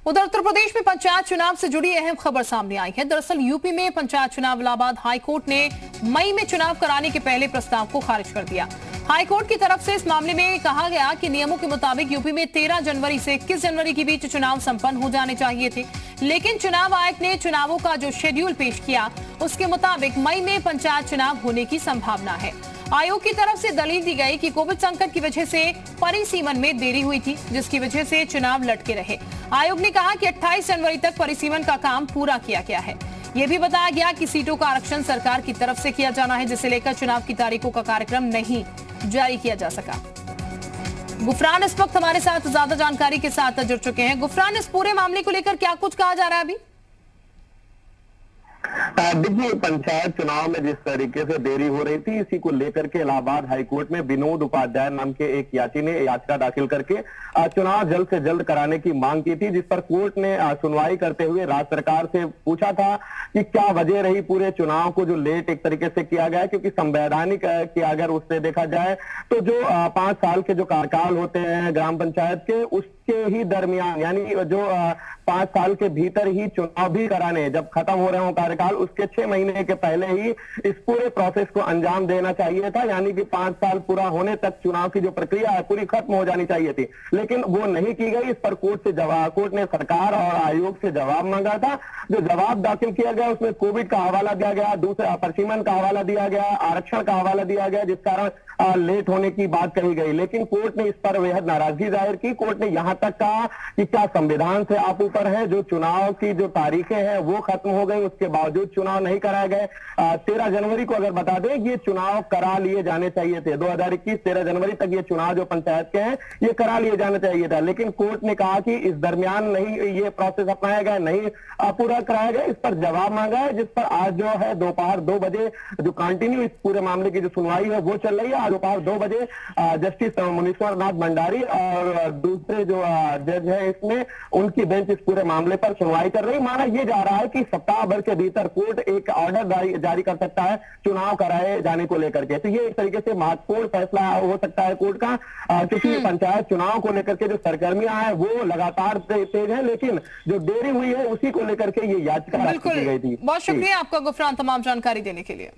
उधर उत्तर प्रदेश में पंचायत चुनाव से जुड़ी अहम खबर सामने आई है। दरअसल यूपी में पंचायत चुनाव इलाहाबाद हाईकोर्ट ने मई में चुनाव कराने के पहले प्रस्ताव को खारिज कर दिया। हाईकोर्ट की तरफ से इस मामले में कहा गया कि नियमों के मुताबिक यूपी में 13 जनवरी से 21 जनवरी के बीच चुनाव संपन्न हो जाने चाहिए थे, लेकिन चुनाव आयोग ने चुनावों का जो शेड्यूल पेश किया उसके मुताबिक मई में पंचायत चुनाव होने की संभावना है। आयोग की तरफ से दलील दी गई कि कोविड संकट की वजह से परिसीमन में देरी हुई थी, जिसकी वजह से चुनाव लटके रहे। आयोग ने कहा कि 28 जनवरी तक परिसीमन का काम पूरा किया गया है। ये भी बताया गया कि सीटों का आरक्षण सरकार की तरफ से किया जाना है, जिसे लेकर चुनाव की तारीखों का कार्यक्रम नहीं जारी किया जा सका। गुफरान इस वक्त हमारे साथ ज्यादा जानकारी के साथ जुड़ चुके हैं। गुफरान, इस पूरे मामले को लेकर क्या कुछ कहा जा रहा है अभी? देखिए, पंचायत चुनाव में जिस तरीके से देरी हो रही थी, इसी को लेकर के इलाहाबाद हाईकोर्ट में विनोद उपाध्याय नाम के एक याची ने याचिका दाखिल करके चुनाव जल्द से जल्द कराने की मांग की थी, जिस पर कोर्ट ने सुनवाई करते हुए राज्य सरकार से पूछा था कि क्या वजह रही पूरे चुनाव को जो लेट एक तरीके से किया गया, क्योंकि संवैधानिक कि अगर उससे देखा जाए तो जो 5 साल के जो कार्यकाल होते हैं ग्राम पंचायत के, उसके ही दरमियान यानी जो 5 साल के भीतर ही चुनाव भी कराने, जब खत्म हो रहे हो कार्यकाल उसके 6 महीने के पहले ही इस पूरे प्रोसेस को अंजाम देना चाहिए था। यानी कि 5 साल पूरा होने तक चुनाव की जो प्रक्रिया है पूरी खत्म हो जानी चाहिए थी, लेकिन वो नहीं की गई। इस पर कोर्ट ने सरकार और आयोग से जवाब मांगा था। जो जवाब दाखिल किया गया उसमें कोविड का हवाला दिया गया, दूसरे परिसीमन का हवाला दिया गया, आरक्षण का हवाला दिया गया, जिस कारण लेट होने की बात कही गई। लेकिन कोर्ट ने इस पर बेहद नाराजगी जाहिर की। कोर्ट ने यहां तक कहा कि क्या संविधान से आप ऊपर है, जो चुनाव की जो तारीखें हैं वो खत्म हो गई, उसके बावजूद चुनाव नहीं कराए गए। 13 जनवरी को अगर बता दें, ये चुनाव करा लिए जाने चाहिए थे। 2021 13 जनवरी तक ये चुनाव जो पंचायत के हैं ये करा लिए जाने चाहिए था, लेकिन कोर्ट ने कहा कि इस दरमियान नहीं ये प्रोसेस अपनाया गया, नहीं पूरा कराया गया। इस पर जवाब मांगा है, जिस पर आज जो है दोपहर 2 बजे जो कंटिन्यू इस पूरे मामले की जो सुनवाई है वो चल रही है। आज दोपहर 2 बजे जस्टिस मुनीश्वर नाथ भंडारी और दूसरे जो जज है इसमें उनकी बेंच इस पूरे मामले पर सुनवाई कर रही। माना यह जा रहा है कि सप्ताह भर के भीतर कोर्ट एक ऑर्डर जारी कर सकता है चुनाव कराए जाने को लेकर के। तो ये एक तरीके से महत्वपूर्ण फैसला हो सकता है कोर्ट का, क्योंकि पंचायत चुनाव को लेकर के जो सरगर्मियां हैं वो लगातार तेज है, लेकिन जो देरी हुई है उसी को लेकर के ये याचिका दाखिल की गई थी। बहुत शुक्रिया आपका गुफरान तमाम जानकारी देने के लिए।